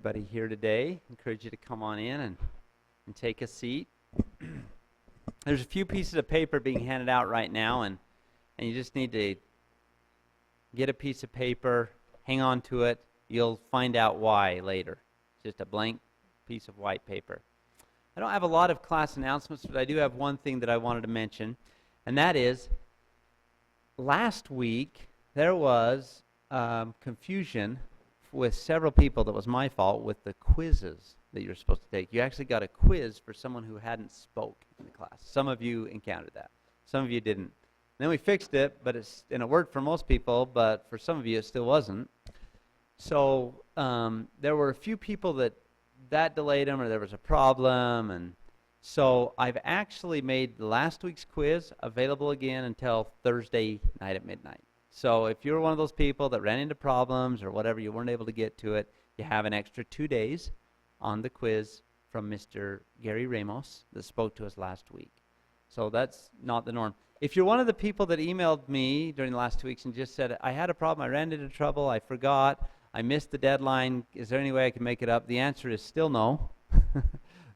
Everybody here today. Encourage you to come on in and take a seat. There's a few pieces of paper being handed out right now, and you just need to get a piece of paper, hang on to it. You'll find out why later. It's just a blank piece of white paper. I don't have a lot of class announcements, but I do have one thing that I wanted to mention, and that is last week there was confusion with several people. That was my fault with the quizzes that you're supposed to take. You actually got a quiz for someone who hadn't spoke in the class. Some of you encountered that. Some of you didn't. And then we fixed it, but it worked for most people, but for some of you it still wasn't. So there were a few people that delayed them, or there was a problem, and so I've actually made last week's quiz available again until Thursday night at midnight. So if you're one of those people that ran into problems or whatever, you weren't able to get to it, you have an extra 2 days on the quiz from Mr. Gary Ramos that spoke to us last week. So that's not the norm. If you're one of the people that emailed me during the last 2 weeks and just said, I had a problem, I ran into trouble, I forgot, I missed the deadline, is there any way I can make it up? The answer is still no.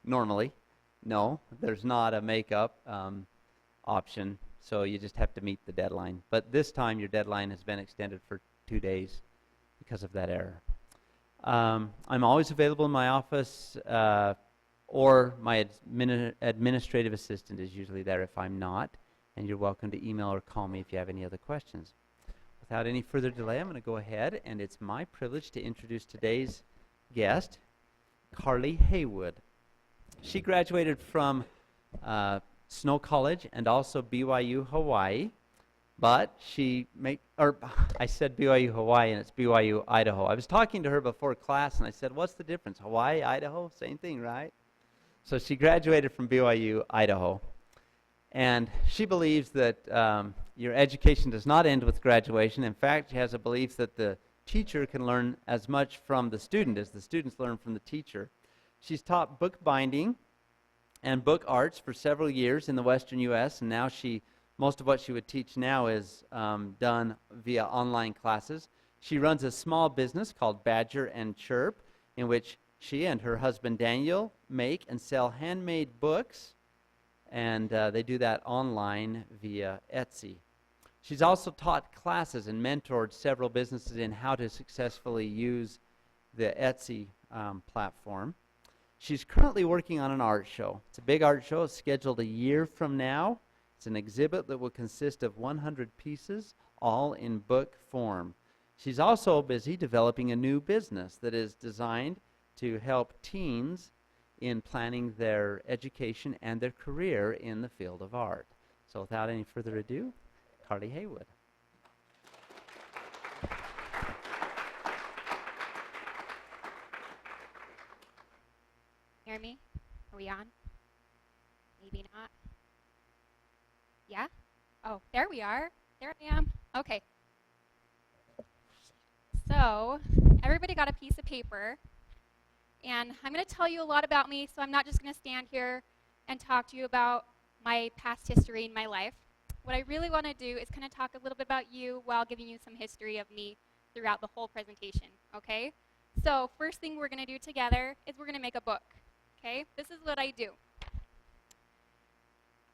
Normally, no. There's not a make-up option. So you just have to meet the deadline. But this time your deadline has been extended for 2 days because of that error. I'm always available in my office, or my administrative assistant is usually there if I'm not. And you're welcome to email or call me if you have any other questions. Without any further delay, I'm going to go ahead, and it's my privilege to introduce today's guest, Karleigh Heywood. She graduated from Snow College and also BYU Hawaii, but I said BYU Hawaii and it's BYU Idaho. I was talking to her before class and I said, what's the difference? Hawaii, Idaho, same thing, right? So she graduated from BYU Idaho, and she believes that your education does not end with graduation. In fact, she has a belief that the teacher can learn as much from the student as the students learn from the teacher. She's taught bookbinding and book arts for several years in the Western U.S., and now most of what she would teach now is done via online classes. She runs a small business called Badger and Chirp, in which she and her husband Daniel make and sell handmade books, and they do that online via Etsy. She's also taught classes and mentored several businesses in how to successfully use the Etsy platform. She's currently working on an art show. It's a big art show. It's scheduled a year from now. It's an exhibit that will consist of 100 pieces, all in book form. She's also busy developing a new business that is designed to help teens in planning their education and their career in the field of art. So without any further ado, Karleigh Heywood. Hear me? Are we on? Maybe not. Yeah? Oh, there we are. There I am. Okay. So, everybody got a piece of paper, and I'm going to tell you a lot about me, so I'm not just going to stand here and talk to you about my past history in my life. What I really want to do is kind of talk a little bit about you while giving you some history of me throughout the whole presentation, okay? So, first thing we're going to do together is we're going to make a book. Okay, this is what I do.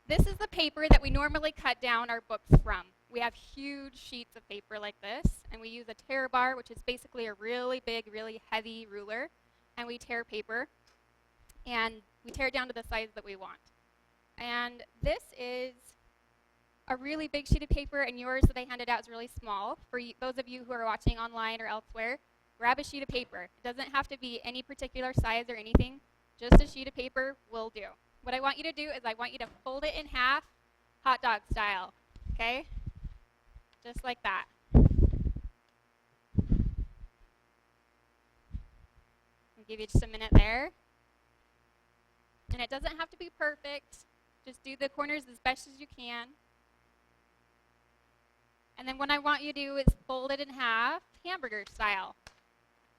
This is the paper that we normally cut down our books from. We have huge sheets of paper like this, and we use a tear bar, which is basically a really big, really heavy ruler, and we tear paper, and we tear it down to the size that we want. And this is a really big sheet of paper, and yours that I handed out is really small. For those of you who are watching online or elsewhere, grab a sheet of paper. It doesn't have to be any particular size or anything. Just a sheet of paper will do. What I want you to do is I want you to fold it in half, hot dog style, okay? Just like that. I'll give you just a minute there. And it doesn't have to be perfect. Just do the corners as best as you can. And then what I want you to do is fold it in half, hamburger style,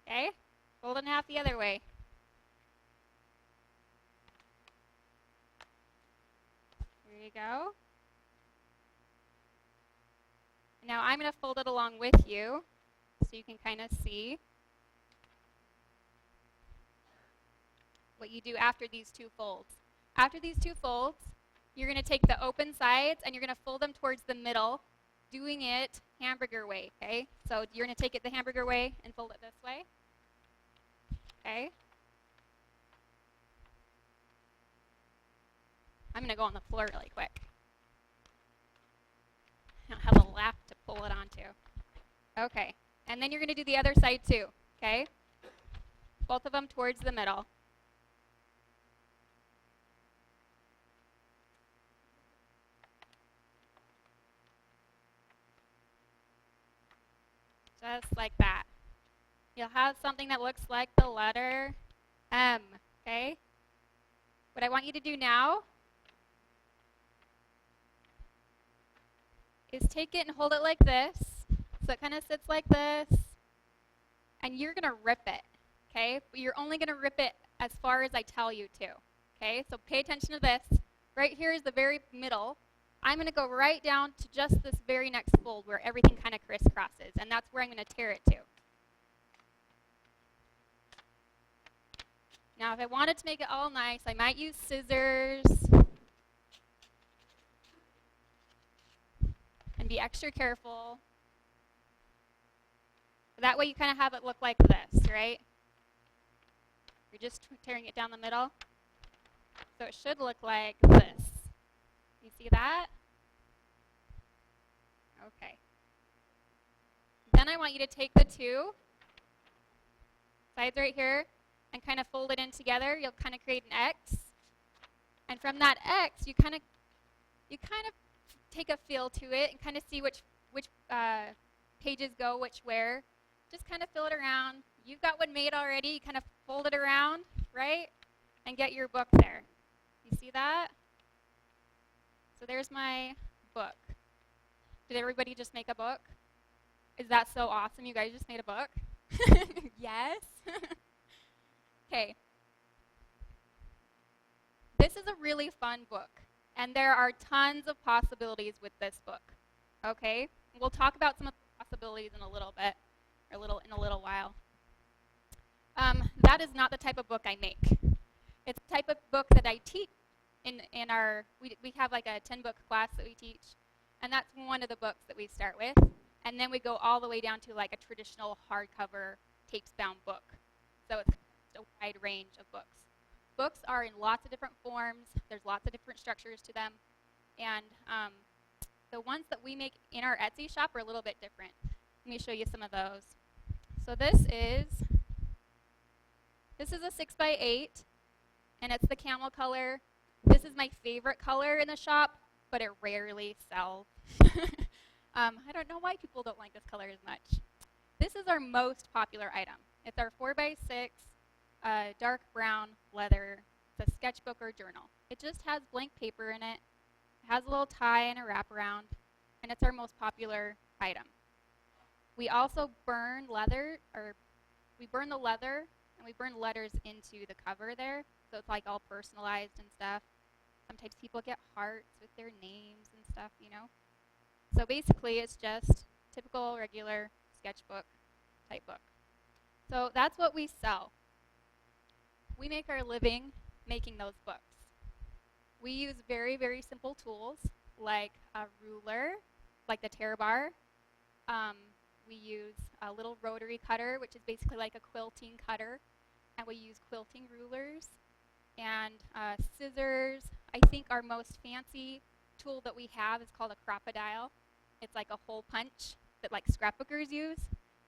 okay? Fold it in half the other way. There you go. Now I'm going to fold it along with you so you can kind of see. what you do after these two folds. After these two folds, you're going to take the open sides and you're going to fold them towards the middle, doing it hamburger way, okay? So you're going to take it the hamburger way and fold it this way, okay? I'm going to go on the floor really quick. I don't have a lap to pull it onto. Okay, and then you're going to do the other side too, okay? Both of them towards the middle. Just like that. You'll have something that looks like the letter M, okay? What I want you to do now is take it and hold it like this. So it kind of sits like this. And you're going to rip it, okay? But you're only going to rip it as far as I tell you to, okay? So pay attention to this. Right here is the very middle. I'm going to go right down to just this very next fold where everything kind of crisscrosses, and that's where I'm going to tear it to. Now, if I wanted to make it all nice, I might use scissors and be extra careful. That way you kind of have it look like this, right? You're just tearing it down the middle. So it should look like this. You see that? Okay. Then I want you to take the two sides right here and kind of fold it in together. You'll kind of create an X. And from that X, you kind of take a feel to it and kind of see which pages go where. Just kind of fill it around. You've got one made already. You kind of fold it around, right? And get your book there. You see that? So there's my book. Did everybody just make a book? Is that so awesome? You guys just made a book? Yes? Okay. This is a really fun book. And there are tons of possibilities with this book. Okay? We'll talk about some of the possibilities in a little bit. In a little while. That is not the type of book I make. It's the type of book that I teach in our, we have like a 10-book class that we teach, and that's one of the books that we start with, and then we go all the way down to like a traditional hardcover, tapes-bound book. So it's a wide range of books. Books are in lots of different forms. There's lots of different structures to them, and the ones that we make in our Etsy shop are a little bit different. Let me show you some of those. So this is a 6x8, and it's the camel color. This is my favorite color in the shop, but it rarely sells. I don't know why people don't like this color as much. This is our most popular item. It's our 4x6 dark brown leather. It's a sketchbook or journal. It just has blank paper in it. It has a little tie and a wraparound, and it's our most popular item. We also burn leather, or we burn the leather, and we burn letters into the cover there, so it's like all personalized and stuff. Sometimes people get hearts with their names and stuff, you know. So basically, it's just typical, regular sketchbook type book. So that's what we sell. We make our living making those books. We use very, very simple tools like a ruler, like the tear bar. We use a little rotary cutter, which is basically like a quilting cutter, and we use quilting rulers and scissors. I think our most fancy tool that we have is called a crocodile. It's like a hole punch that like scrapbookers use.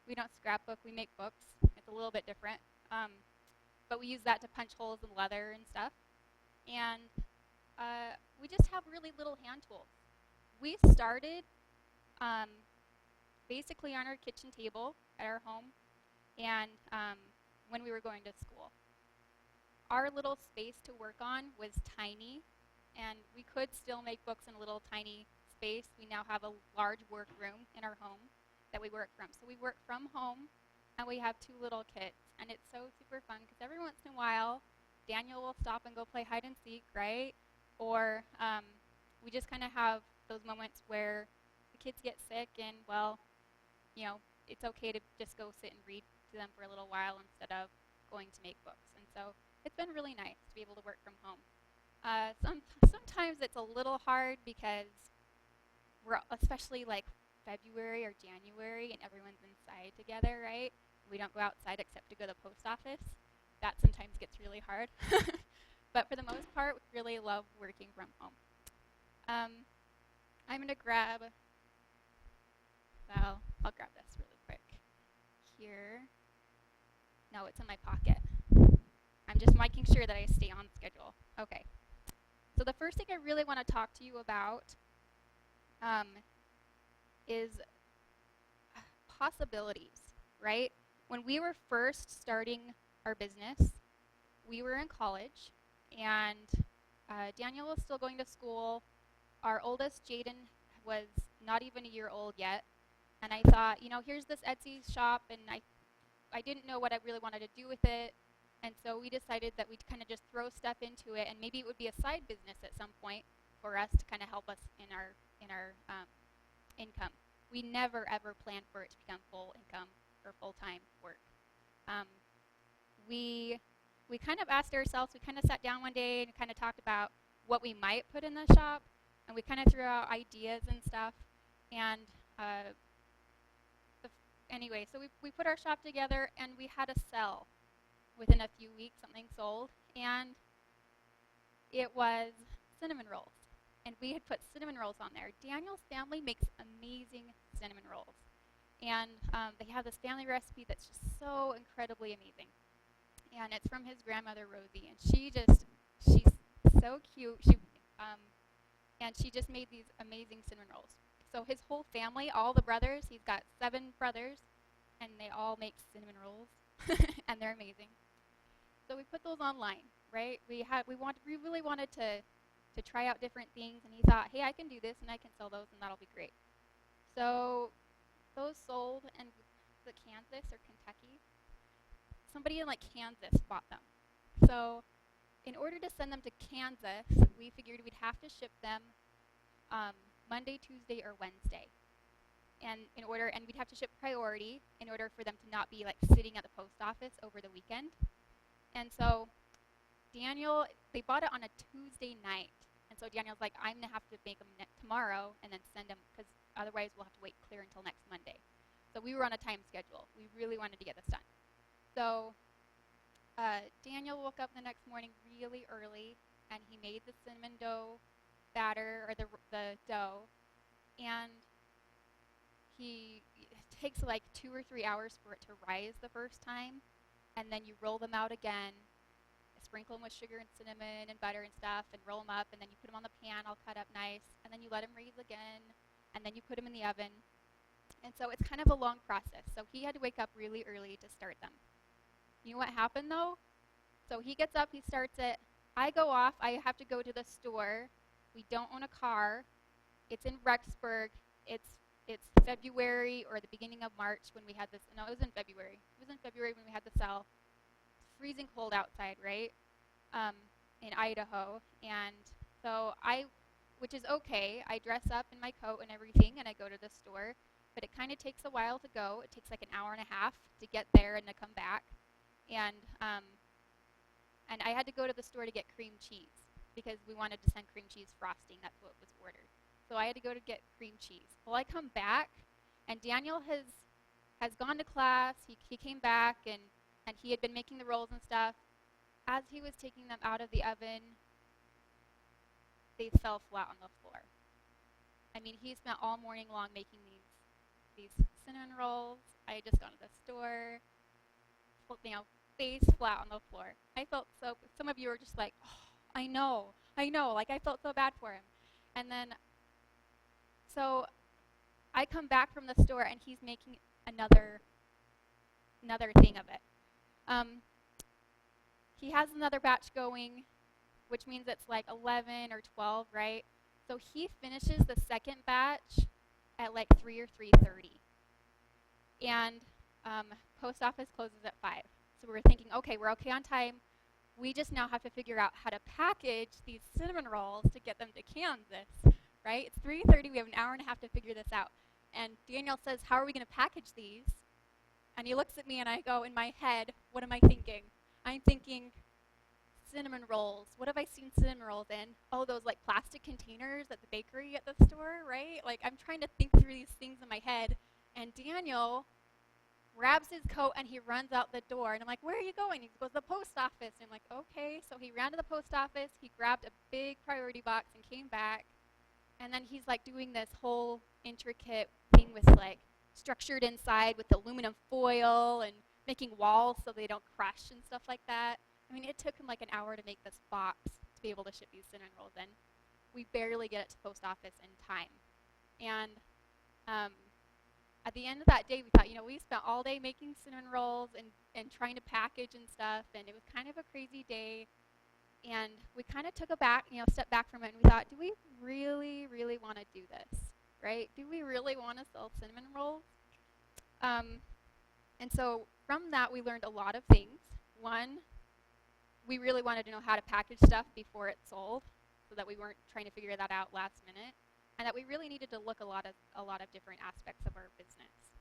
We don't scrapbook, we make books. It's a little bit different. But we use that to punch holes in leather and stuff. And we just have really little hand tools. We started basically on our kitchen table at our home, and when we were going to school. Our little space to work on was tiny, and we could still make books in a little tiny space. We now have a large work room in our home that we work from. So we work from home, and we have two little kids, and it's so super fun because every once in a while, Daniel will stop and go play hide and seek, right? Or we just kind of have those moments where the kids get sick, and well, you know, it's okay to just go sit and read to them for a little while instead of going to make books. And so it's been really nice to be able to work from home. Sometimes it's a little hard because we're especially like February or January and everyone's inside together, right? We don't go outside except to go to the post office. That sometimes gets really hard. But for the most part, we really love working from home. I'm going to grab, well, I'll grab this really quick. Here. No, it's in my pocket. I'm just making sure that I stay on schedule. Okay. So the first thing I really want to talk to you about is possibilities, right? When we were first starting our business, we were in college, and Daniel was still going to school. Our oldest, Jaden, was not even a year old yet. And I thought, here's this Etsy shop, and I didn't know what I really wanted to do with it. And so we decided that we'd kind of just throw stuff into it, and maybe it would be a side business at some point for us to kind of help us in our income. We never ever planned for it to become full income or full-time work. We kind of asked ourselves. We kind of sat down one day and kind of talked about what we might put in the shop, and we kind of threw out ideas and stuff. And anyway, so we put our shop together, and we had a sell. Within a few weeks, something sold, and it was cinnamon rolls. And we had put cinnamon rolls on there. Daniel's family makes amazing cinnamon rolls. And they have this family recipe that's just so incredibly amazing. And it's from his grandmother, Rosie. And she's so cute. And she just made these amazing cinnamon rolls. So his whole family, all the brothers, he's got 7 brothers, and they all make cinnamon rolls. And they're amazing. So we put those online, right? We really wanted to try out different things, and he thought, hey, I can do this, and I can sell those, and that'll be great. So those sold, and the Kansas or Kentucky, somebody in Kansas bought them. So in order to send them to Kansas, we figured we'd have to ship them Monday, Tuesday, or Wednesday. And we'd have to ship priority in order for them to not be sitting at the post office over the weekend. And so Daniel, they bought it on a Tuesday night. And so Daniel's like, I'm going to have to make them tomorrow and then send them, because otherwise we'll have to wait clear until next Monday. So we were on a time schedule. We really wanted to get this done. So Daniel woke up the next morning really early, and he made the cinnamon dough batter, or the dough, and it takes 2 or 3 hours for it to rise the first time, and then you roll them out again, sprinkle them with sugar and cinnamon and butter and stuff, and roll them up, and then you put them on the pan all cut up nice, and then you let them raise again, and then you put them in the oven. And so it's kind of a long process. So he had to wake up really early to start them. You know what happened though? So he gets up, he starts it. I go off, I have to go to the store. We don't own a car. It's in Rexburg. It's February or the beginning of March when we had this. No, it was in February. It was in February when we had the sale. It's freezing cold outside, right? In Idaho. And so which is okay, I dress up in my coat and everything, and I go to the store. But it kind of takes a while to go. It takes an hour and a half to get there and to come back. And I had to go to the store to get cream cheese because we wanted to send cream cheese frosting. That's what was ordered. So I had to go to get cream cheese. Well, I come back, and Daniel has gone to class. He came back, and he had been making the rolls and stuff. As he was taking them out of the oven, they fell flat on the floor. I mean, he spent all morning long making these cinnamon rolls. I had just gone to the store, face flat on the floor. I felt so, some of you were just like, oh, I know, I felt so bad for him. And then, so I come back from the store, and he's making another thing of it. He has another batch going, which means it's 11 or 12, right? So he finishes the second batch at 3 or 3:30. And post office closes at 5. So we're thinking, okay, we're okay on time. We just now have to figure out how to package these cinnamon rolls to get them to Kansas, right? It's 3:30. We have an hour and a half to figure this out. And Daniel says, how are we going to package these? And he looks at me, and I go, in my head, what am I thinking? I'm thinking, cinnamon rolls. What have I seen cinnamon rolls in? Oh, those like plastic containers at the bakery at the store, right? Like I'm trying to think through these things in my head. And Daniel grabs his coat and he runs out the door. And I'm like, where are you going? He goes to the post office. And I'm like, okay. So he ran to the post office. He grabbed a big priority box and came back. And then he's like doing this whole intricate thing with like structured inside with aluminum foil and making walls so they don't crush and stuff like that. I mean, it took him like an hour to make this box to be able to ship these cinnamon rolls in. We barely get it to the post office in time. And at the end of that day, we thought, we spent all day making cinnamon rolls and trying to package and stuff, and it was kind of a crazy day. And we kind of took a step back from it, and we thought, do we really, really want to do this, right? Do we really want to sell cinnamon rolls? And so from that, we learned a lot of things. One, we really wanted to know how to package stuff before it sold, so that we weren't trying to figure that out last minute, and that we really needed to look a lot of different aspects of our business.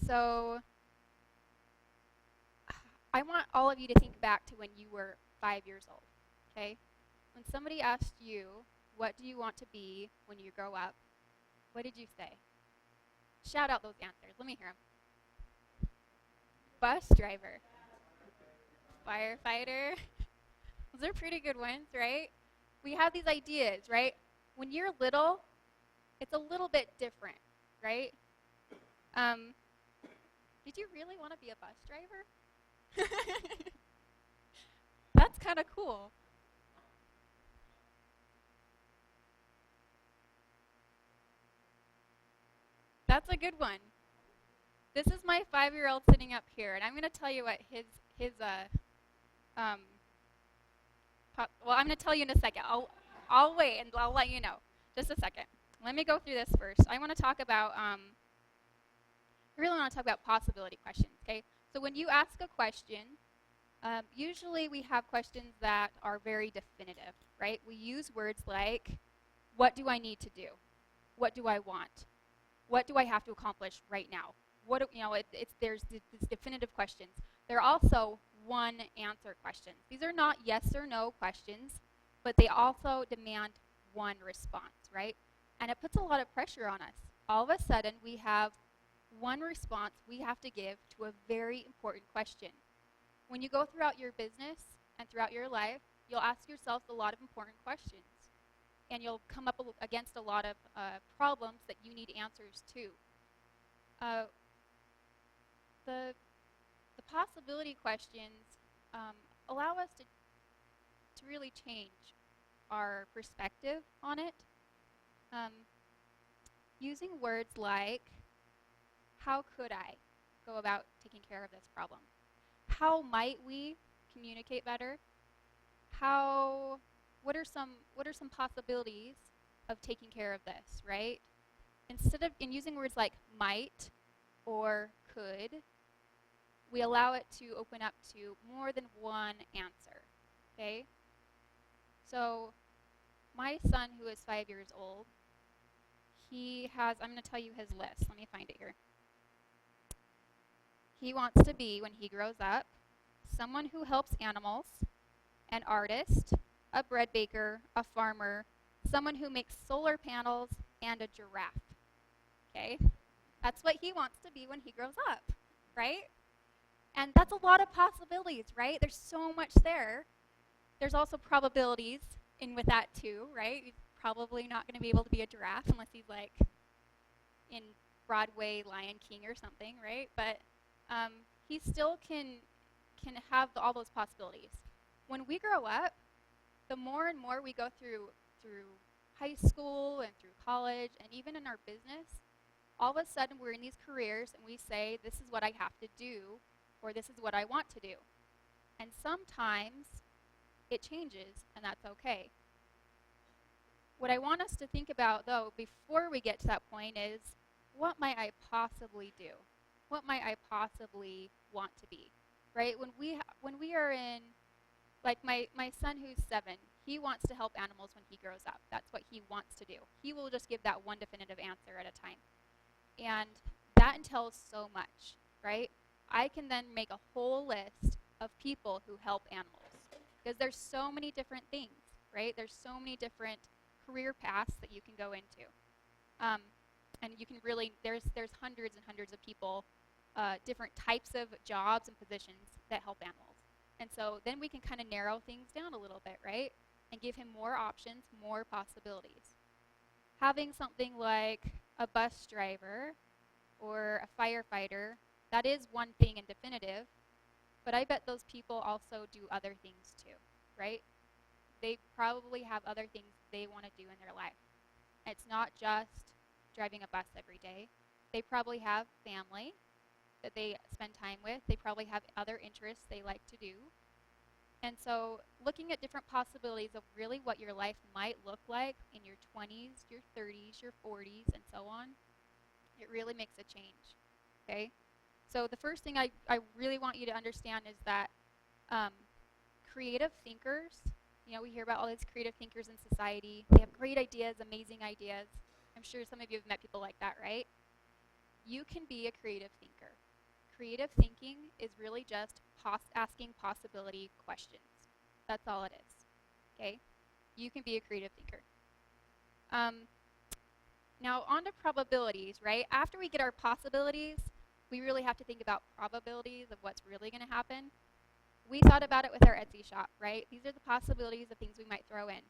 So I want all of you to think back to when you were 5 years old, okay? When somebody asked you, what do you want to be when you grow up, what did you say? Shout out those answers. Let me hear them. Bus driver. Firefighter. Those are pretty good ones, right? We have these ideas, right? When you're little, it's a little bit different, right? Did you really want to be a bus driver? That's kind of cool. That's a good one. This is my 5-year-old sitting up here, and I'm going to tell you what his well, I'm going to tell you in a second. I'll wait, and I'll let you know. Just a second. Let me go through this first. I want to talk about, I really want to talk about possibility questions, okay? So when you ask a question, usually we have questions that are very definitive, right? We use words like, what do I need to do? What do I want? What do I have to accomplish right now? There's these definitive questions. There are also one-answer questions. These are not yes or no questions, but they also demand one response, right? And it puts a lot of pressure on us. All of a sudden, we have one response we have to give to a very important question. When you go throughout your business and throughout your life, you'll ask yourself a lot of important questions. And you'll come up against a lot of problems that you need answers to. The possibility questions allow us to really change our perspective on it. Using words like, how could I go about taking care of this problem? How might we communicate better? What are some possibilities of taking care of this, right? Instead of using words like might or could, we allow it to open up to more than one answer, okay? So my son, who is 5 years old, I'm going to tell you his list. Let me find it here. He wants to be, when he grows up, someone who helps animals, an artist, a bread baker, a farmer, someone who makes solar panels, and a giraffe. Okay? That's what he wants to be when he grows up, right? And that's a lot of possibilities, right? There's so much there. There's also probabilities with that too, right? He's probably not going to be able to be a giraffe unless he's like in Broadway Lion King or something, right? But he still can have all those possibilities. When we grow up, the more and more we go through high school and through college and even in our business, all of a sudden we're in these careers and we say, this is what I have to do, or this is what I want to do. And sometimes it changes, and that's okay. What I want us to think about, though, before we get to that point is, what might I possibly do? What might I possibly want to be, right? When we are in, like my son who's 7, he wants to help animals when he grows up. That's what he wants to do. He will just give that one definitive answer at a time. And that entails so much, right? I can then make a whole list of people people who help animals. Because there's so many different things, right? There's so many different career paths that you can go into. And you can really, there's hundreds and hundreds of people, different types of jobs and positions that help animals. And so then we can kind of narrow things down a little bit, right? And give him more options, more possibilities. Having something like a bus driver or a firefighter, that is one thing in definitive, but I bet those people also do other things too, right? They probably have other things they want to do in their life. It's not just driving a bus every day. They probably have family that they spend time with. They probably have other interests they like to do. And so looking at different possibilities of really what your life might look like in your 20s, your 30s, your 40s, and so on, it really makes a change, okay? So the first thing I really want you to understand is that creative thinkers, we hear about all these creative thinkers in society. They have great ideas, amazing ideas. I'm sure some of you have met people like that, right? You can be a creative thinker. Creative thinking is really just asking possibility questions. That's all it is, okay? You can be a creative thinker. Now, on to probabilities, right? After we get our possibilities, we really have to think about probabilities of what's really going to happen. We thought about it with our Etsy shop, right? These are the possibilities of things we might throw in.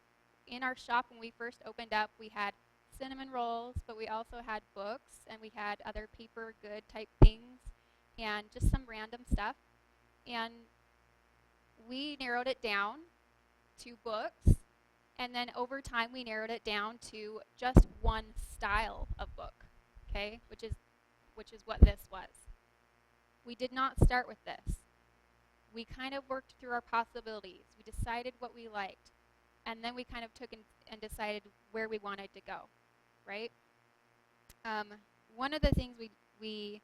In our shop, when we first opened up, we had cinnamon rolls, but we also had books, and we had other paper good type things, and just some random stuff. And we narrowed it down to books, and then over time we narrowed it down to just one style of book, okay, which is what this was. We did not start with this. We kind of worked through our possibilities. We decided what we liked, and then we kind of took and decided where we wanted to go, right? One of the things we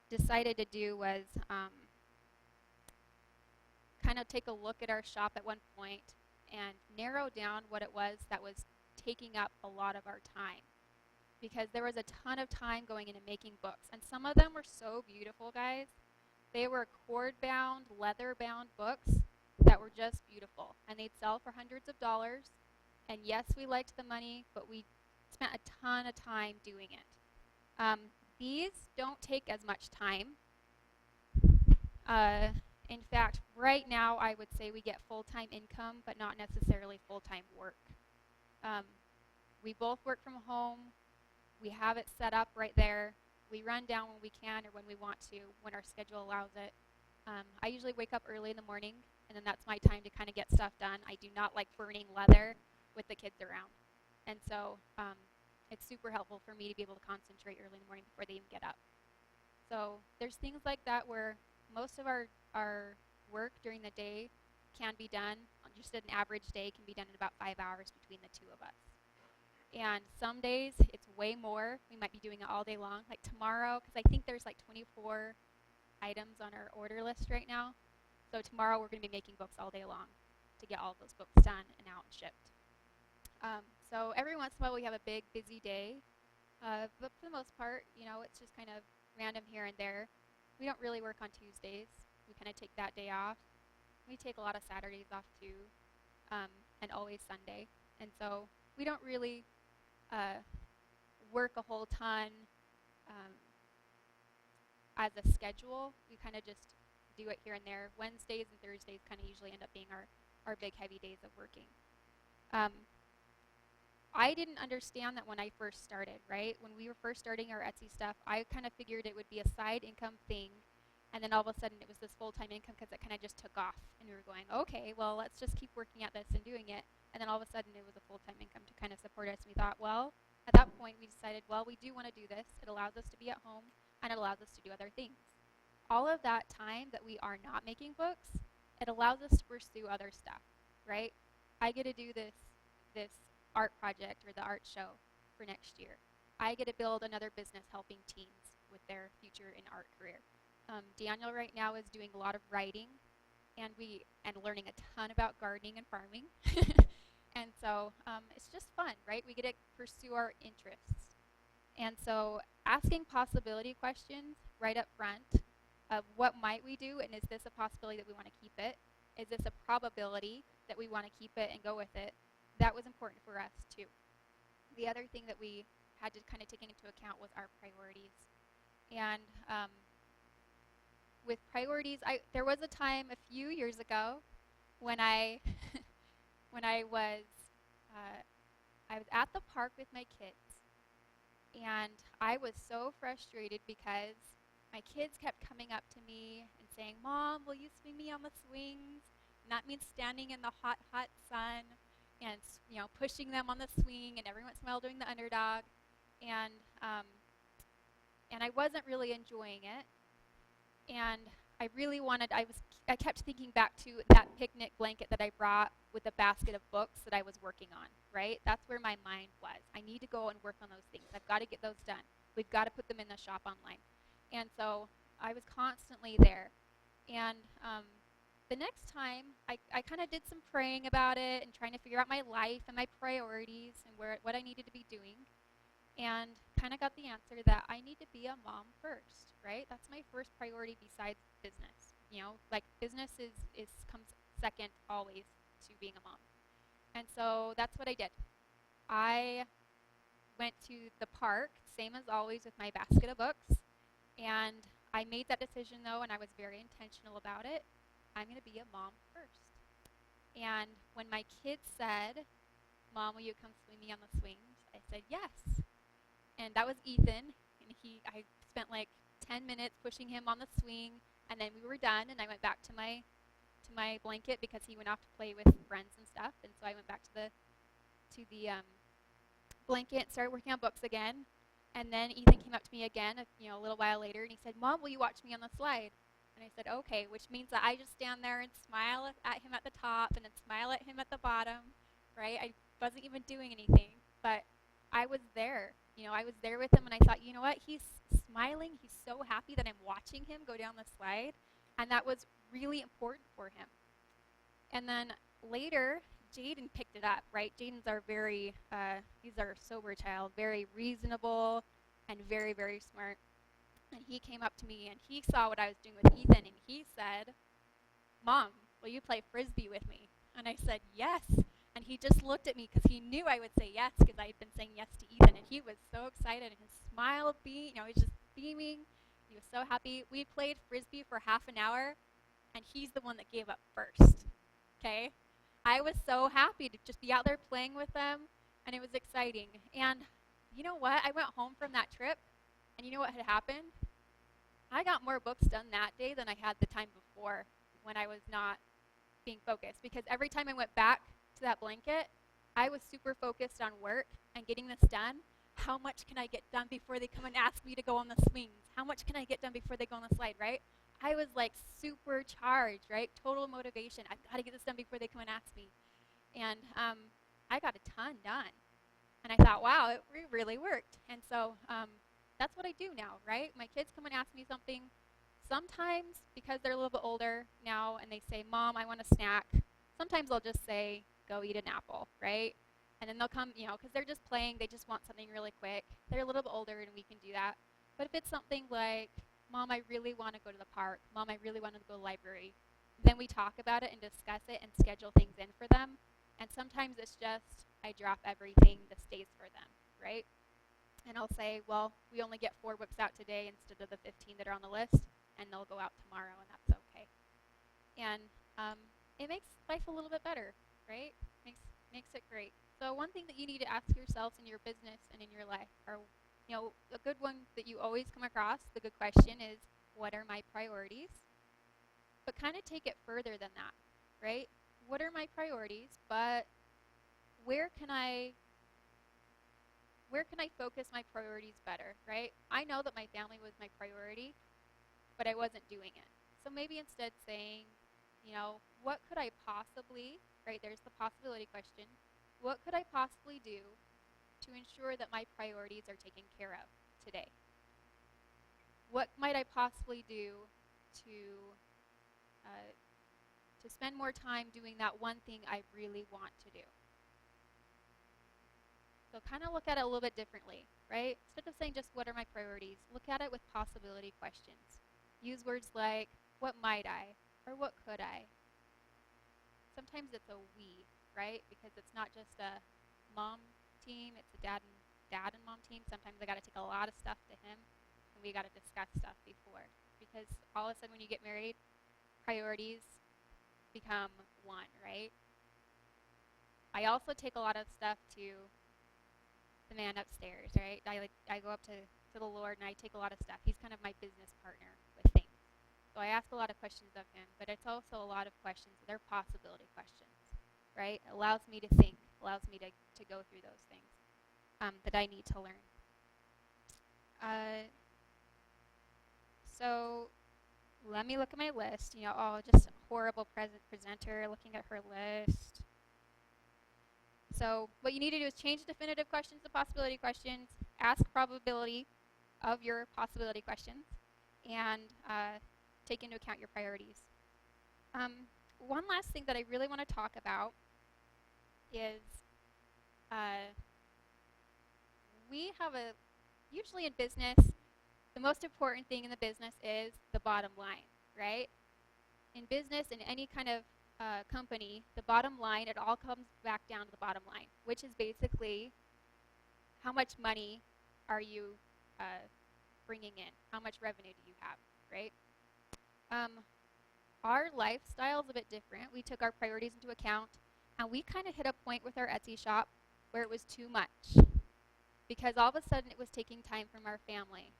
decided to do was kind of take a look at our shop at one point and narrow down what it was that was taking up a lot of our time. Because there was a ton of time going into making books. And some of them were so beautiful, guys. They were cord-bound, leather-bound books that were just beautiful. And they'd sell for hundreds of dollars. And yes, we liked the money, but we spent a ton of time doing it. These don't take as much time. In fact, right now I would say we get full-time income, but not necessarily full-time work. We both work from home. We have it set up right there. We run down when we can or when we want to, when our schedule allows it. I usually wake up early in the morning, and then that's my time to kind of get stuff done. I do not like burning leather with the kids around. And so it's super helpful for me to be able to concentrate early in the morning before they even get up. So there's things like that where most of our work during the day can be done, just an average day can be done in about 5 hours between the two of us. And some days it's way more. We might be doing it all day long. Like tomorrow, because I think there's like 24 items on our order list right now. So tomorrow we're going to be making books all day long to get all of those books done and out and shipped. So every once in a while we have a big, busy day. But for the most part, it's just kind of random here and there. We don't really work on Tuesdays. We kind of take that day off. We take a lot of Saturdays off too, and always Sunday. And so we don't really work a whole ton as a schedule. We kind of just do it here and there. Wednesdays and Thursdays kind of usually end up being our big heavy days of working. I didn't understand that when I first started, right? When we were first starting our Etsy stuff, I kind of figured it would be a side income thing, and then all of a sudden it was this full-time income because it kind of just took off. And we were going, okay, well, let's just keep working at this and doing it. And then all of a sudden it was a full-time income to kind of support us. And we thought, well, at that point we decided, well, we do want to do this. It allows us to be at home, and it allows us to do other things. All of that time that we are not making books, it allows us to pursue other stuff, right? I get to do this art project or the art show for next year. I get to build another business helping teens with their future in art career. Daniel right now is doing a lot of writing and learning a ton about gardening and farming. And so it's just fun, right? We get to pursue our interests. And so asking possibility questions right up front of what might we do, and is this a possibility that we want to keep it? Is this a probability that we want to keep it and go with it? That was important for us too. The other thing that we had to kind of take into account was our priorities. And with priorities, there was a time a few years ago when I when I was at the park with my kids, and I was so frustrated because my kids kept coming up to me and saying, "Mom, will you swing me on the swings?" And that means standing in the hot, hot sun and pushing them on the swing, and every once in a while doing the underdog, and and I wasn't really enjoying it, and I kept thinking back to that picnic blanket that I brought with a basket of books that I was working on, right? That's where my mind was. I need to go and work on those things. I've got to get those done. We've got to put them in the shop online. And so I was constantly there. And the next time, I kind of did some praying about it and trying to figure out my life and my priorities and what I needed to be doing. And kind of got the answer that I need to be a mom first, right? That's my first priority besides business. Like business comes second always to being a mom. And so that's what I did. I went to the park, same as always with my basket of books, and I made that decision though, and I was very intentional about it. I'm going to be a mom first. And when my kids said, "Mom, will you come swing me on the swings?" I said yes. And that was Ethan, and I spent like 10 minutes pushing him on the swing, and then we were done, and I went back to my blanket because he went off to play with friends and stuff, and so I went back to the blanket and started working on books again. And then Ethan came up to me again, a little while later, and he said, "Mom, will you watch me on the slide?" And I said, "Okay," which means that I just stand there and smile at him at the top and then smile at him at the bottom, right? I wasn't even doing anything, but I was there. I was there with him, and I thought, you know what? He's smiling. He's so happy that I'm watching him go down the slide, and that was really important for him. And then later, Jaden picked it up, right? Jaden's he's our sober child, very reasonable and very, very smart. And he came up to me, and he saw what I was doing with Ethan, and he said, "Mom, will you play Frisbee with me?" And I said, "Yes." And he just looked at me because he knew I would say yes because I had been saying yes to Ethan. And he was so excited, and his smile he was just beaming. He was so happy. We played Frisbee for half an hour, and he's the one that gave up first, okay? I was so happy to just be out there playing with them, and it was exciting. And you know what? I went home from that trip, and you know what had happened? I got more books done that day than I had the time before when I was not being focused. Because every time I went back to that blanket, I was super focused on work and getting this done. How much can I get done before they come and ask me to go on the swings? How much can I get done before they go on the slide, right? I was like super charged, right? Total motivation. I've got to get this done before they come and ask me. And I got a ton done. And I thought, wow, it really worked. And so that's what I do now, right? My kids come and ask me something. Sometimes, because they're a little bit older now and they say, "Mom, I want a snack," sometimes I'll just say, "Go eat an apple," right? And then they'll come, because they're just playing. They just want something really quick. They're a little bit older and we can do that. But if it's something like, "Mom, I really want to go to the park. Mom, I really want to go to the library," then we talk about it and discuss it and schedule things in for them. And sometimes it's just, I drop everything that stays for them, right? And I'll say, "Well, we only get 4 books out today instead of the 15 that are on the list, and they'll go out tomorrow, and that's okay." And it makes life a little bit better, right? Makes it great. So one thing that you need to ask yourselves in your business and in your life, or a good one that you always come across, the good question is, what are my priorities? But kind of take it further than that, right? What are my priorities? But where can I focus my priorities better, right? I know that my family was my priority, but I wasn't doing it. So maybe instead saying, what could I possibly, right, there's the possibility question, what could I possibly do to ensure that my priorities are taken care of today? What might I possibly do to spend more time doing that one thing I really want to do? So kind of look at it a little bit differently, right? Instead of saying just what are my priorities, look at it with possibility questions. Use words like, what might I? Or what could I? Sometimes it's a we, right? Because it's not just a mom team, it's a dad and mom team. Sometimes I got to take a lot of stuff to him, and we got to discuss stuff before. Because all of a sudden when you get married, priorities become one, right? I also take a lot of stuff to the man upstairs, right? I go up to the Lord and I take a lot of stuff. He's kind of my business partner with things. So I ask a lot of questions of him, but it's also a lot of questions. They're possibility questions, right? It allows me to think, allows me to go through those things that I need to learn. So let me look at my list. Just a horrible presenter looking at her list. So what you need to do is change definitive questions to possibility questions, ask probability of your possibility questions, and take into account your priorities. One last thing that I really want to talk about is usually in business, the most important thing in the business is the bottom line, right? In business, in any kind of company, the bottom line, it all comes back down to the bottom line, which is basically how much money are you bringing in? How much revenue do you have, right? Our lifestyle is a bit different. We took our priorities into account, and we kind of hit a point with our Etsy shop where it was too much because all of a sudden it was taking time from our family.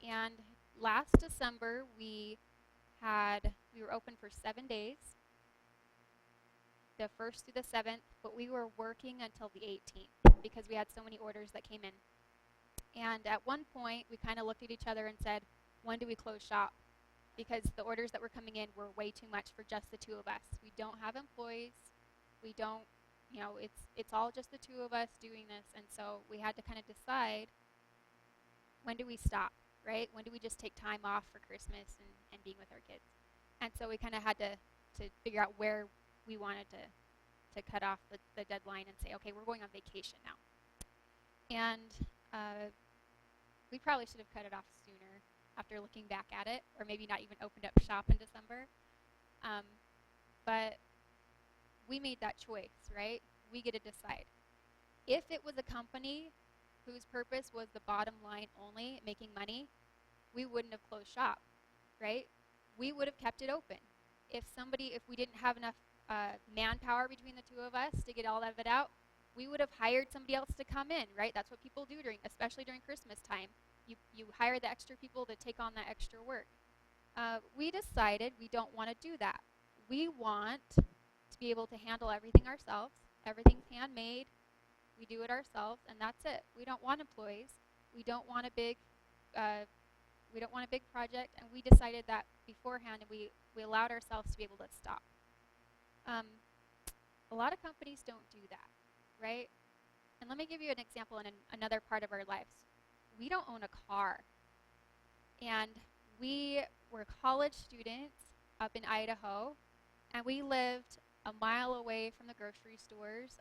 And last December, we were open for 7 days, the 1st through the 7th, but we were working until the 18th because we had so many orders that came in. And at one point, we kind of looked at each other and said, when do we close shop? Because the orders that were coming in were way too much for just the two of us. We don't have employees. We don't, it's all just the two of us doing this. And so we had to kind of decide, when do we stop, right? When do we just take time off for Christmas and being with our kids? And so we kind of had to figure out where we wanted to cut off the deadline and say, okay, we're going on vacation now. And we probably should have cut it off sooner after looking back at it, or maybe not even opened up shop in December. But we made that choice, right? We get to decide. If it was a company whose purpose was the bottom line only, making money, we wouldn't have closed shop, right? We would have kept it open. If we didn't have enough manpower between the two of us to get all of it out, we would have hired somebody else to come in, right? That's what people do especially during Christmas time. You hire the extra people to take on that extra work. We decided we don't want to do that. We want to be able to handle everything ourselves. Everything's handmade. We do it ourselves, and that's it. We don't want employees. We don't want a big project, and we decided that beforehand, and we allowed ourselves to be able to stop. A lot of companies don't do that, right? And let me give you an example in another part of our lives. We don't own a car, and we were college students up in Idaho, and we lived a mile away from the grocery stores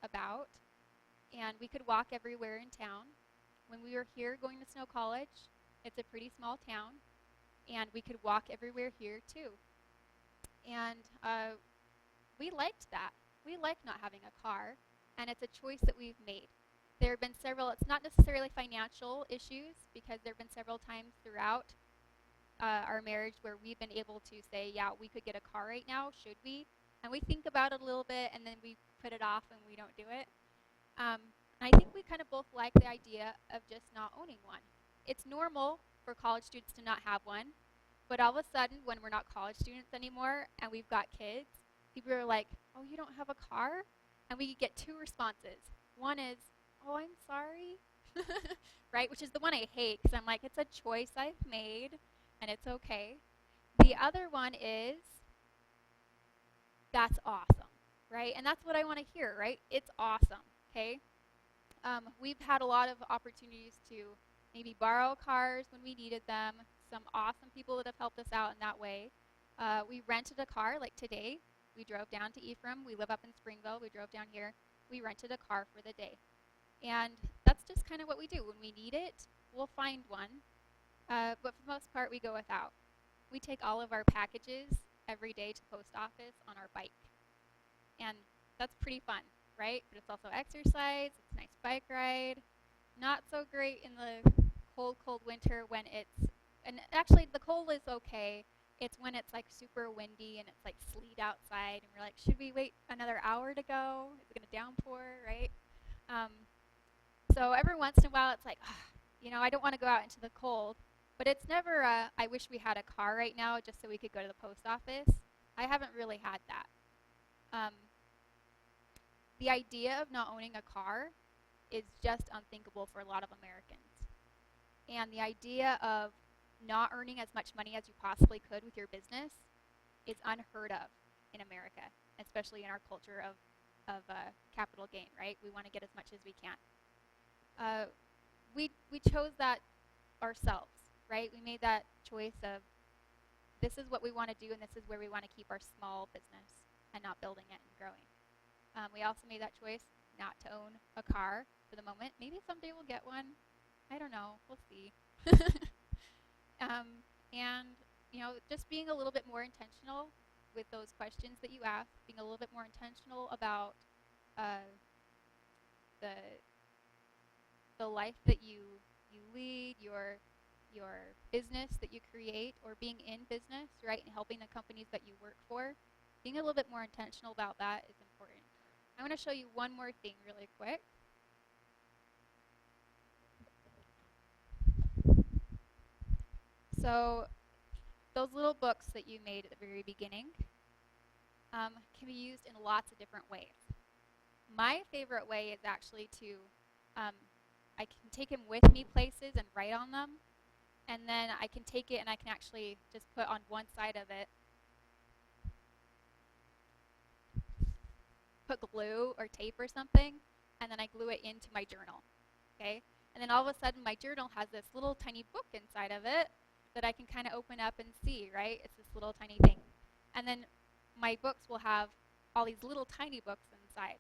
and we could walk everywhere in town. When we were here going to Snow College, it's a pretty small town, and we could walk everywhere here too. And we liked that. We like not having a car, and it's a choice that we've made. There have been several, it's not necessarily financial issues, because there have been several times throughout our marriage where we've been able to say, yeah, we could get a car right now, should we? And we think about it a little bit, and then we put it off and we don't do it. And I think we kind of both like the idea of just not owning one. It's normal for college students to not have one, but all of a sudden, when we're not college students anymore and we've got kids, people are like, oh, you don't have a car? And we get two responses. One is, oh, I'm sorry, right? Which is the one I hate, because I'm like, it's a choice I've made, and it's okay. The other one is, that's awesome, right? And that's what I want to hear, right? It's awesome, okay? We've had a lot of opportunities to maybe borrow cars when we needed them, some awesome people that have helped us out in that way. We rented a car, like today. We drove down to Ephraim. We live up in Springville. We drove down here. We rented a car for the day. And that's just kind of what we do. When we need it, we'll find one. But for the most part, we go without. we take all of our packages every day to post office on our bike. And that's pretty fun, right? But it's also exercise, it's a nice bike ride. Not so great in the cold, cold winter when it's, and actually the cold is okay. It's when it's like super windy and it's like sleet outside and we're like, should we wait another hour to go? Is it going to downpour, right? So every once in a while it's like, I don't want to go out into the cold. But it's never I wish we had a car right now just so we could go to the post office. I haven't really had that. The idea of not owning a car is just unthinkable for a lot of Americans. And the idea of not earning as much money as you possibly could with your business is unheard of in America, especially in our culture of capital gain, right? We want to get as much as we can. We chose that ourselves, right? We made that choice of this is what we want to do and this is where we want to keep our small business and not building it and growing. We also made that choice not to own a car for the moment. Maybe someday we'll get one. I don't know. We'll see. And just being a little bit more intentional with those questions that you ask, being a little bit more intentional about the life that you lead, your business that you create, or being in business, right, and helping the companies that you work for. Being a little bit more intentional about that is important. I want to show you one more thing really quick. So those little books that you made at the very beginning can be used in lots of different ways. My favorite way is actually to, I can take them with me places and write on them. And then I can take it and I can actually just put on one side of it, put glue or tape or something, and then I glue it into my journal, okay? And then all of a sudden my journal has this little tiny book inside of it that I can kind of open up and see, right? It's this little tiny thing. And then my books will have all these little tiny books inside.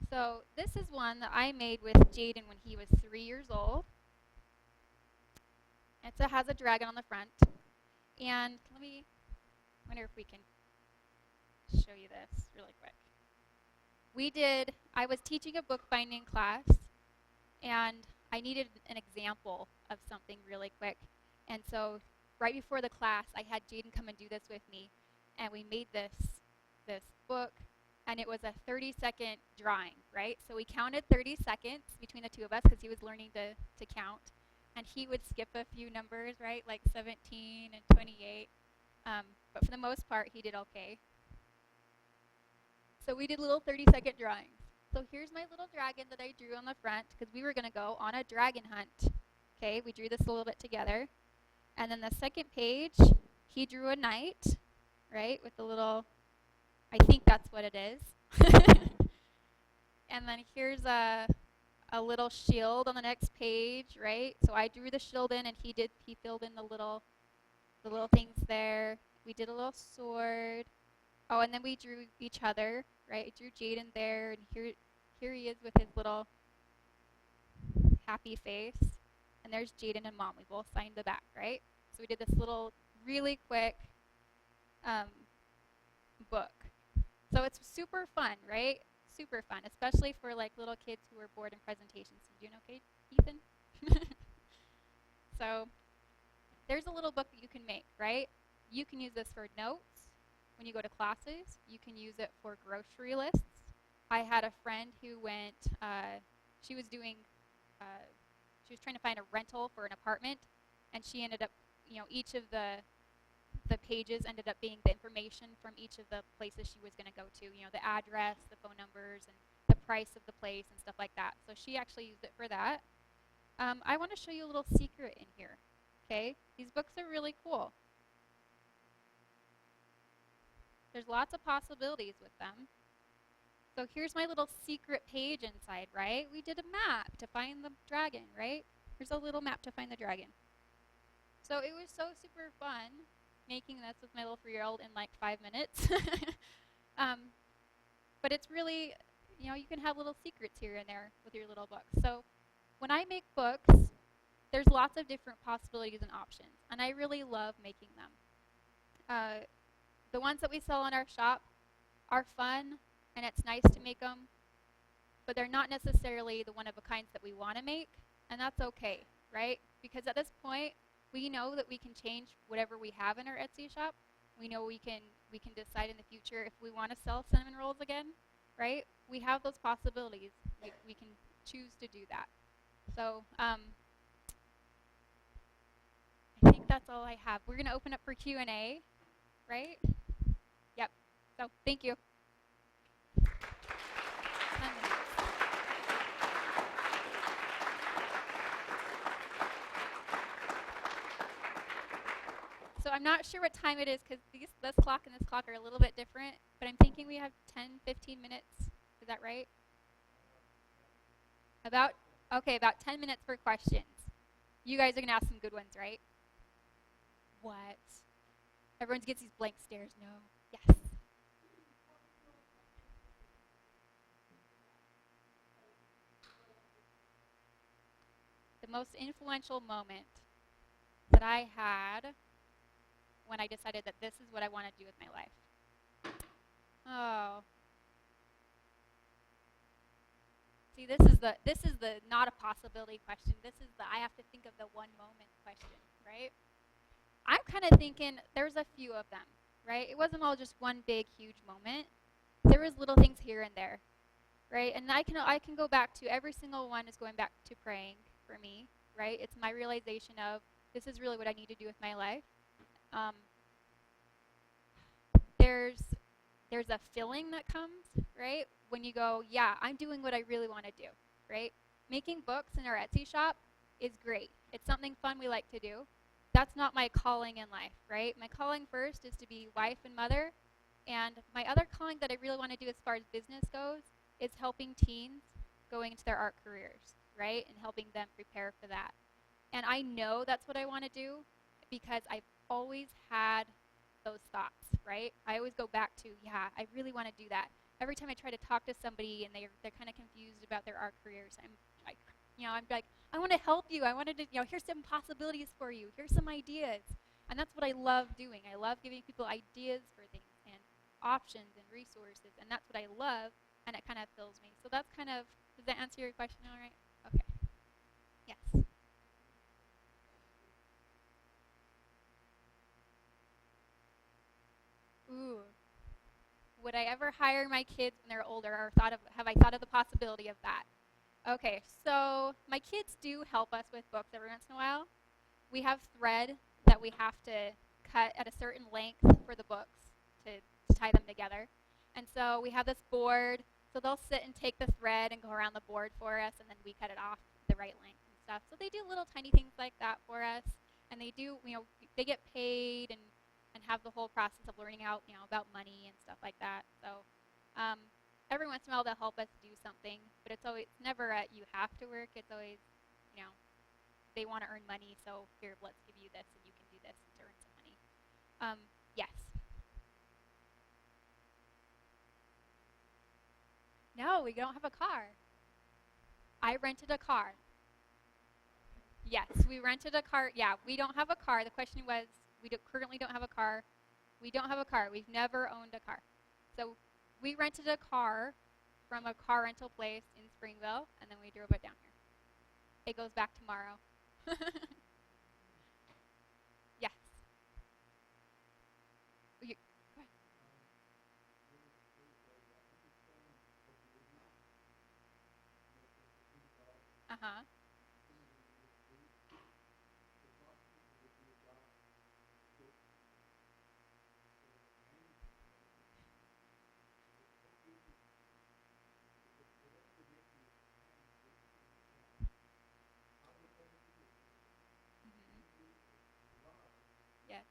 So this is one that I made with Jaden when he was 3 years old. It has a dragon on the front. And wonder if we can show you this really quick. I was teaching a bookbinding class, and I needed an example of something really quick. And so right before the class, I had Jaden come and do this with me, and we made this book, and it was a 30-second drawing, right? So we counted 30 seconds between the two of us because he was learning to count. And he would skip a few numbers, right, like 17 and 28. But for the most part, he did okay. So we did little 30-second drawings. So here's my little dragon that I drew on the front because we were going to go on a dragon hunt. Okay, we drew this a little bit together. And then the second page, he drew a knight, right, with a little, I think that's what it is. And then here's a little shield on the next page, right? So I drew the shield in and he filled in the little things there. We did a little sword. Oh, and then we drew each other, right? I drew Jaden there, and here he is with his little happy face. And there's Jaden and Mom. We both signed the back, right? So we did this little really quick book. So it's super fun, right? Super fun, especially for like little kids who are bored in presentations. You doing okay, Ethan? So there's a little book that you can make, right? You can use this for notes when you go to classes. You can use it for grocery lists. I had a friend who went, she was trying to find a rental for an apartment, and she ended up, each of the pages ended up being the information from each of the places she was going to go to, the address, the phone numbers, and the price of the place and stuff like that. So she actually used it for that. I want to show you a little secret in here, okay? These books are really cool. There's lots of possibilities with them. So here's my little secret page inside, right? We did a map to find the dragon, right? Here's a little map to find the dragon. So it was so super fun making this with my little 3-year-old in like 5 minutes. But it's really, you can have little secrets here and there with your little books. So when I make books, there's lots of different possibilities and options, and I really love making them. Uh, the ones that we sell in our shop are fun, and it's nice to make them, but they're not necessarily the one of a kinds that we want to make, and that's okay, right? Because at this point, we know that we can change whatever we have in our Etsy shop. We know we can decide in the future if we want to sell cinnamon rolls again, right? We have those possibilities. We can choose to do that. So I think that's all I have. We're gonna open up for Q&A, right? Yep. So thank you. 10 minutes. So I'm not sure what time it is because this clock and this clock are a little bit different, but I'm thinking we have 10, 15 minutes. Is that right? About 10 minutes for questions. You guys are going to ask some good ones, right? What? Everyone gets these blank stares. No. Yes. The most influential moment that I had when I decided that this is what I want to do with my life. Oh. See, this is the not a possibility question. This is the I have to think of the one moment question, right? I'm kind of thinking there's a few of them, right? It wasn't all just one big huge moment. There was little things here and there, right? And I can go back to every single one is going back to praying for me, right? It's my realization of this is really what I need to do with my life. There's a feeling that comes, right? When you go, yeah, I'm doing what I really want to do, right? Making books in our Etsy shop is great. It's something fun we like to do. That's not my calling in life, right? My calling first is to be wife and mother. And my other calling that I really want to do as far as business goes is helping teens going into their art careers, right? And helping them prepare for that. And I know that's what I want to do because I've always had those thoughts, right? I always go back to, yeah, I really want to do that. Every time I try to talk to somebody and they're kind of confused about their art careers, I'm like, I want to help you. I wanted to, here's some possibilities for you. Here's some ideas. And that's what I love doing. I love giving people ideas for things and options and resources, and that's what I love, and it kind of fills me. So that's kind of, does that answer your question all right? Okay. Yes. Ooh. Would I ever hire my kids when they're older, or have I thought of the possibility of that? Okay, so my kids do help us with books every once in a while. We have thread that we have to cut at a certain length for the books to tie them together. And so we have this board, so they'll sit and take the thread and go around the board for us, and then we cut it off the right length and stuff. So they do little tiny things like that for us, and they do, they get paid and have the whole process of learning out, about money and stuff like that. So every once in a while they'll help us do something, but it's never you have to work. It's always, they want to earn money, so here, let's give you this, and you can do this to earn some money. Yes. No, we don't have a car. I rented a car. Yes, we rented a car. Yeah, we don't have a car. The question was, currently don't have a car. We don't have a car. We've never owned a car. So we rented a car from a car rental place in Springville, and then we drove it down here. It goes back tomorrow. Yes. Go ahead. Uh-huh. Mm-hmm. Yes.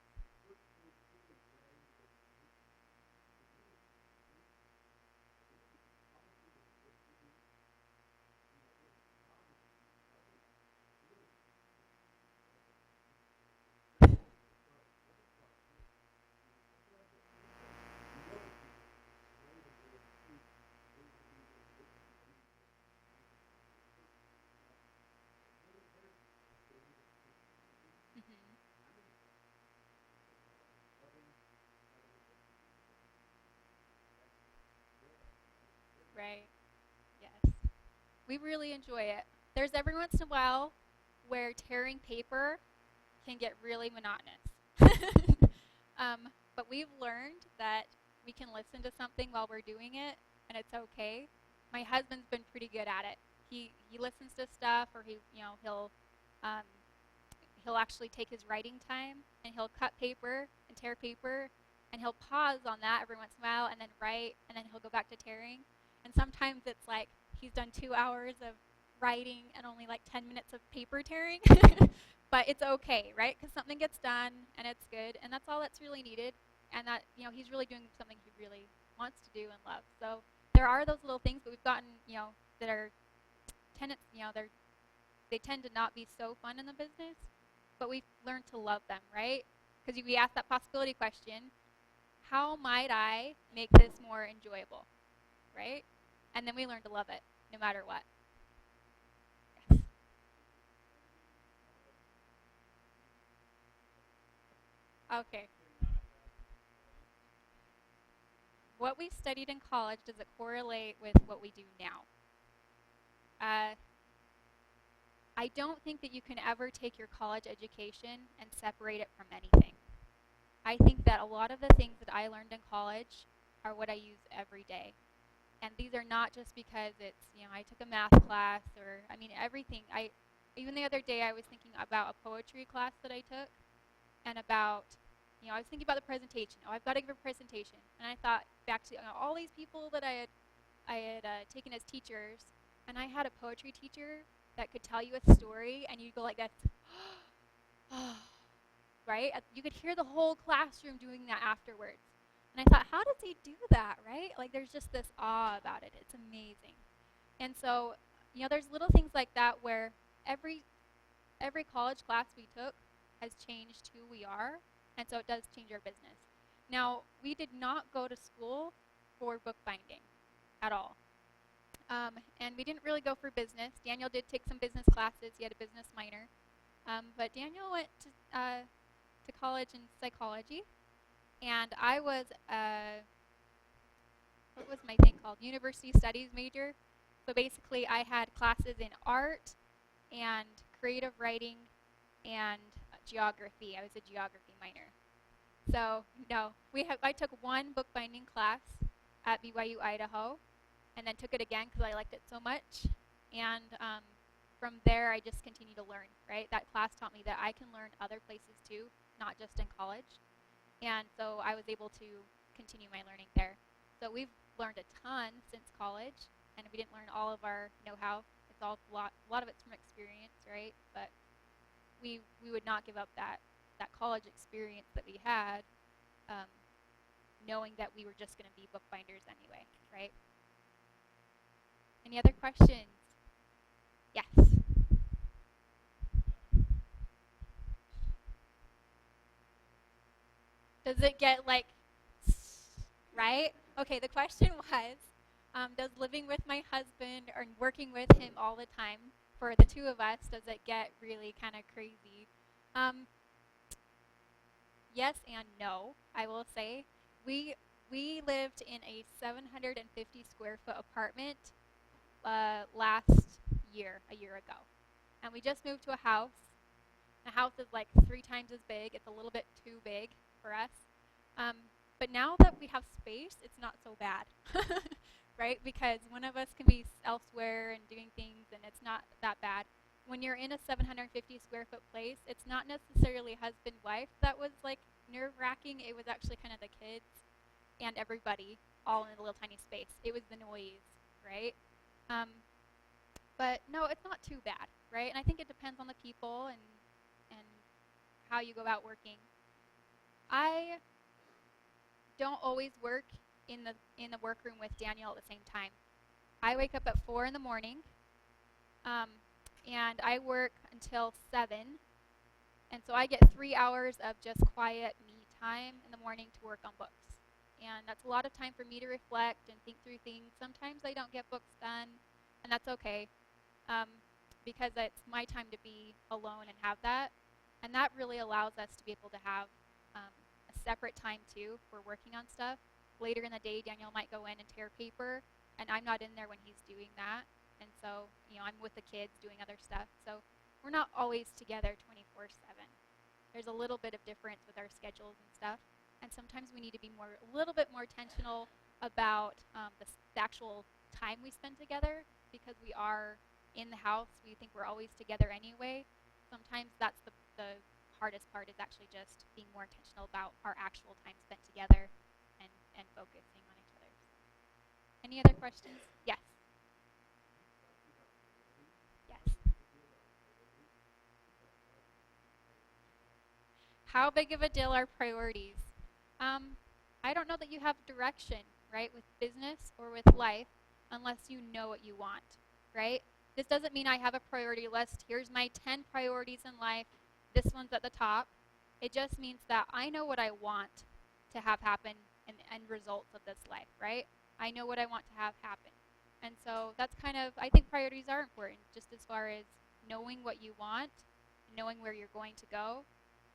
We really enjoy it. There's every once in a while where tearing paper can get really monotonous. But we've learned that we can listen to something while we're doing it, and it's okay. My husband's been pretty good at it. He listens to stuff, or um, he'll actually take his writing time and he'll cut paper and tear paper, and he'll pause on that every once in a while and then write, and then he'll go back to tearing. And sometimes it's like he's done 2 hours of writing and only like 10 minutes of paper tearing. But it's okay, right? Because something gets done and it's good, and that's all that's really needed. And that, he's really doing something he really wants to do and love. So there are those little things, but we've gotten, that are tenants, they tend to not be so fun in the business, but we've learned to love them, right? Because we ask that possibility question, how might I make this more enjoyable, right? And then we learn to love it, no matter what. Yes. Okay. What we studied in college, does it correlate with what we do now? I don't think that you can ever take your college education and separate it from anything. I think that a lot of the things that I learned in college are what I use every day. And these are not just because it's, I took a math class, or, everything. Even the other day I was thinking about a poetry class that I took, and about, I was thinking about the presentation. Oh, I've got to give a presentation. And I thought back to all these people that I had taken as teachers, and I had a poetry teacher that could tell you a story, and you'd go like this, right? You could hear the whole classroom doing that afterwards. And I thought, how does he do that, right? Like, there's just this awe about it. It's amazing. And so, there's little things like that where every college class we took has changed who we are, and so it does change our business. Now, we did not go to school for bookbinding at all. And we didn't really go for business. Daniel did take some business classes. He had a business minor. But Daniel went to college in psychology, and I was what was my thing called? University studies major. So basically I had classes in art and creative writing and geography. I was a geography minor. So no, I took one bookbinding class at BYU Idaho, and then took it again because I liked it so much. And from there I just continued to learn, right? That class taught me that I can learn other places too, not just in college. And so I was able to continue my learning there. So we've learned a ton since college, and we didn't learn all of our know-how. It's all a lot of it's from experience, right? But we would not give up that college experience that we had, knowing that we were just going to be bookbinders anyway, right? Any other questions? Yes. Does it get like, right? Okay, the question was, does living with my husband or working with him all the time, for the two of us, does it get really kind of crazy? Yes and no, I will say. We lived in a 750 square foot apartment a year ago. And we just moved to a house. The house is like 3 times as big. It's a little bit too big for us. But now that we have space, it's not so bad, right? Because one of us can be elsewhere and doing things, and it's not that bad. When you're in a 750 square foot place, it's not necessarily husband-wife that was like nerve-wracking. It was actually kind of the kids and everybody all in a little tiny space. It was the noise, right? But no, it's not too bad, right? And I think it depends on the people and how you go about working. I don't always work in the workroom with Daniel at the same time. I wake up at 4 in the morning, and I work until 7, and so I get 3 hours of just quiet me time in the morning to work on books. And that's a lot of time for me to reflect and think through things. Sometimes I don't get books done, and that's okay, because it's my time to be alone and have that. And that really allows us to be able to have a separate time too for working on stuff. Later in the day, Daniel might go in and tear paper, and I'm not in there when he's doing that. And so, I'm with the kids doing other stuff. So we're not always together 24/7. There's a little bit of difference with our schedules and stuff. And sometimes we need to be a little bit more intentional about the actual time we spend together, because we are in the house. We think we're always together anyway. Sometimes that's the hardest part, is actually just being more intentional about our actual time spent together and focusing on each other. Any other questions? Yes. Yes. How big of a deal are priorities? I don't know that you have direction, right, with business or with life, unless you know what you want, right? This doesn't mean I have a priority list. Here's my 10 priorities in life. This one's at the top. It just means that I know what I want to have happen in the end results of this life, right? I know what I want to have happen. And so that's I think priorities are important, just as far as knowing what you want, knowing where you're going to go.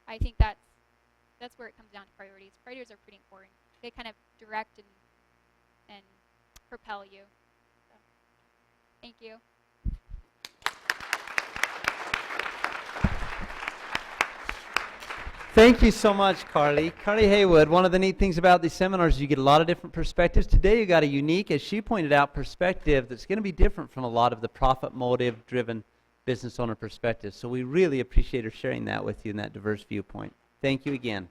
I think that's where it comes down to priorities. Priorities are pretty important. They kind of direct and propel you. So, thank you. Thank you so much, Karleigh. Karleigh Heywood, one of the neat things about these seminars is you get a lot of different perspectives. Today you got a unique, as she pointed out, perspective that's going to be different from a lot of the profit motive-driven business owner perspectives. So we really appreciate her sharing that with you and that diverse viewpoint. Thank you again.